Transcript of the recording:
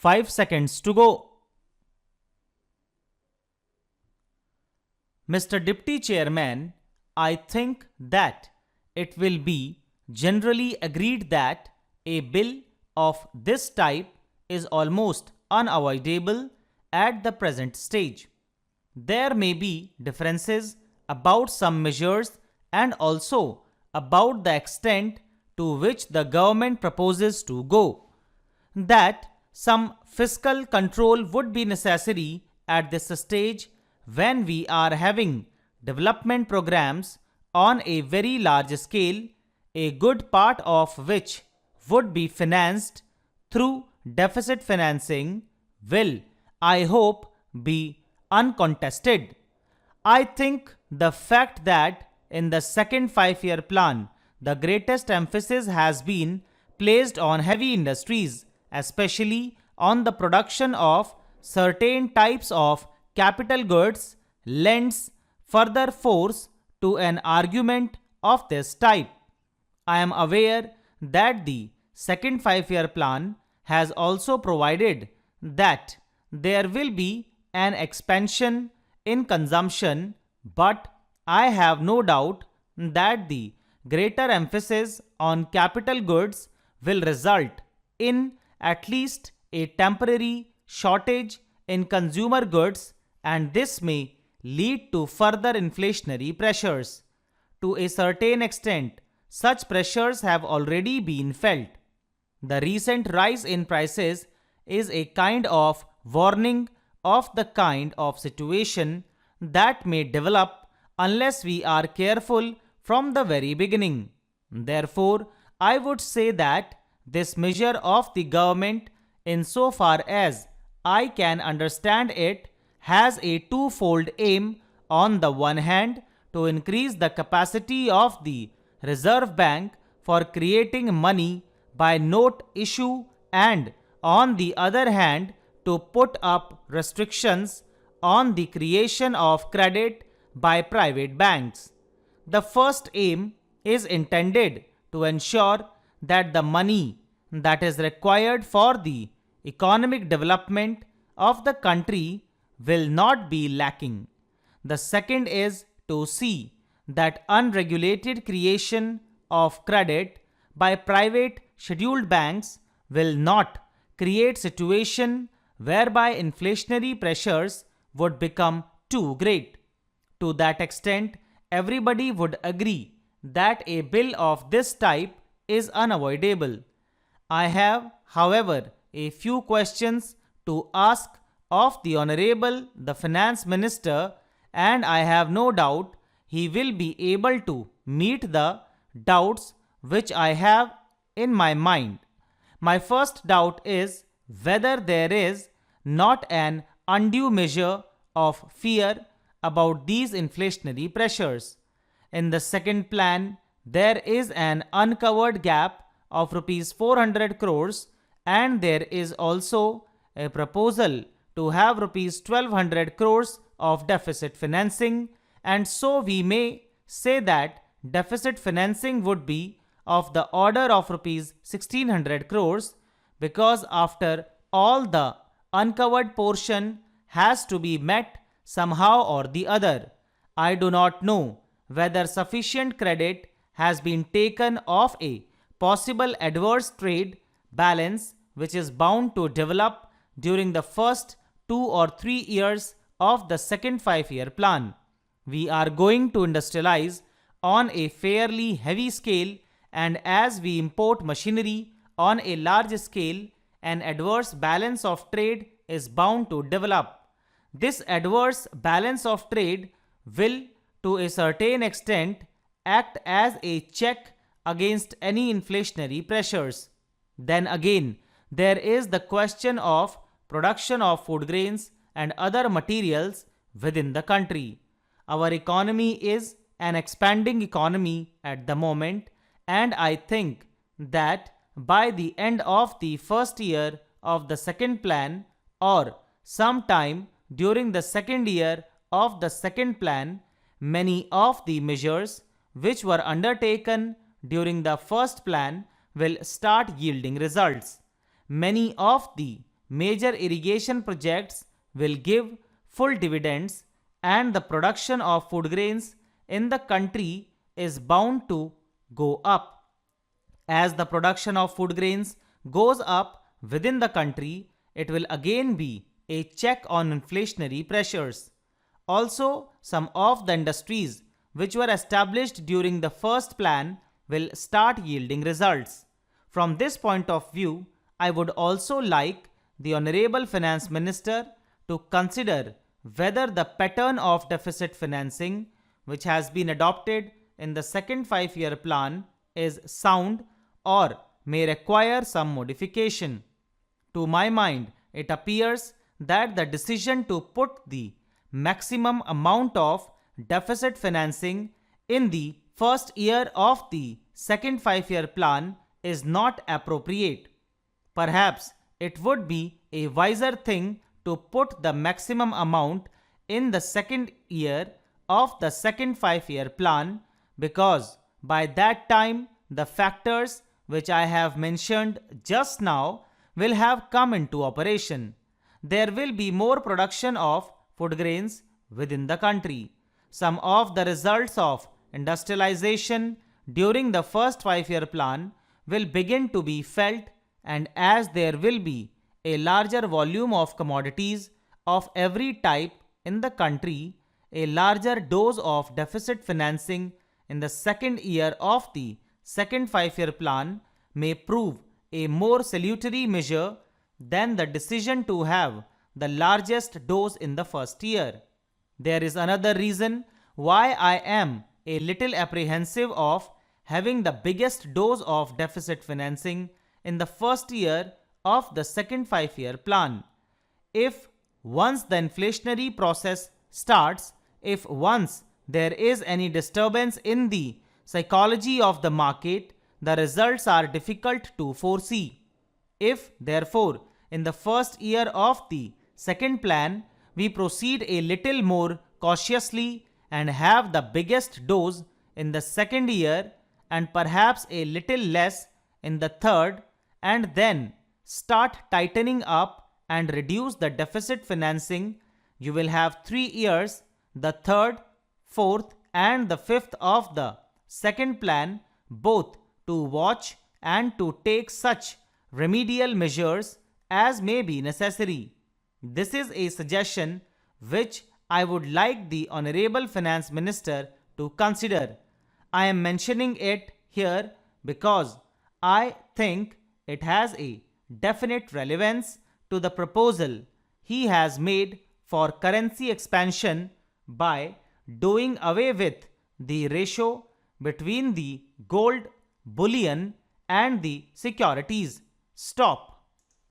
5 seconds to go. Mr. Deputy Chairman, I think that it will be generally agreed that a bill of this type is almost unavoidable at the present stage. There may be differences about some measures and also about the extent to which the government proposes to go. That some fiscal control would be necessary at this stage when we are having development programs on a very large scale, a good part of which would be financed through deficit financing will, I hope, be uncontested. I think the fact that in the second 5-year plan, the greatest emphasis has been placed on heavy industries, especially on the production of certain types of capital goods, lends further force to an argument of this type. I am aware that the second 5-year plan has also provided that there will be an expansion in consumption, but I have no doubt that the greater emphasis on capital goods will result in at least a temporary shortage in consumer goods, and this may lead to further inflationary pressures. To a certain extent, such pressures have already been felt. The recent rise in prices is a kind of warning of the kind of situation that may develop unless we are careful from the very beginning. Therefore, I would say that this measure of the government, insofar as I can understand it, has a twofold aim. On the one hand, to increase the capacity of the Reserve Bank for creating money by note issue, and on the other hand, to put up restrictions on the creation of credit by private banks. The first aim is intended to ensure that the money that is required for the economic development of the country will not be lacking. The second is to see that unregulated creation of credit by private scheduled banks will not create situation whereby inflationary pressures would become too great. To that extent, everybody would agree that a bill of this type is unavoidable. I have, however, a few questions to ask of the Honorable the Finance Minister, and I have no doubt he will be able to meet the doubts which I have in my mind. My first doubt is whether there is not an undue measure of fear about these inflationary pressures. In the second plan, there is an uncovered gap of rupees 400 crores, and there is also a proposal to have rupees 1200 crores of deficit financing, and so we may say that deficit financing would be of the order of rupees 1600 crores, because after all the uncovered portion has to be met somehow or the other. I do not know whether sufficient credit has been taken of a possible adverse trade balance which is bound to develop during the first 2 or 3 years of the second 5-year plan. We are going to industrialize on a fairly heavy scale, and as we import machinery on a large scale, an adverse balance of trade is bound to develop. This adverse balance of trade will, to a certain extent, act as a check against any inflationary pressures. Then again, there is the question of production of food grains and other materials within the country. Our economy is an expanding economy at the moment, and I think that by the end of the first year of the second plan, or sometime during the second year of the second plan, many of the measures which were undertaken during the first plan will start yielding results. Many of the major irrigation projects will give full dividends and the production of food grains in the country is bound to go up. As the production of food grains goes up within the country, it will again be a check on inflationary pressures. Also, some of the industries which were established during the first plan will start yielding results. From this point of view, I would also like the Honorable Finance Minister to consider whether the pattern of deficit financing which has been adopted in the second 5-year plan is sound or may require some modification. To my mind, it appears that the decision to put the maximum amount of deficit financing in the first year of the second 5-year plan is not appropriate. Perhaps it would be a wiser thing to put the maximum amount in the second year of the second 5-year plan, because by that time the factors which I have mentioned just now will have come into operation. There will be more production of food grains within the country. Some of the results of industrialization during the first 5-year plan will begin to be felt, and as there will be a larger volume of commodities of every type in the country, a larger dose of deficit financing in the second year of the second 5-year plan may prove a more salutary measure than the decision to have the largest dose in the first year. There is another reason why I am a little apprehensive of having the biggest dose of deficit financing in the first year of the second 5-year plan. If once the inflationary process starts, if once there is any disturbance in the psychology of the market, the results are difficult to foresee. If, therefore, in the first year of the second plan, we proceed a little more cautiously and have the biggest dose in the second year and perhaps a little less in the third, and then start tightening up and reduce the deficit financing, you will have 3 years, the third, fourth, and the fifth of the second plan, both to watch and to take such remedial measures as may be necessary. This is a suggestion which I would like the Honorable Finance Minister to consider. I am mentioning it here because I think it has a definite relevance to the proposal he has made for currency expansion by doing away with the ratio between the gold bullion and the securities. Stop.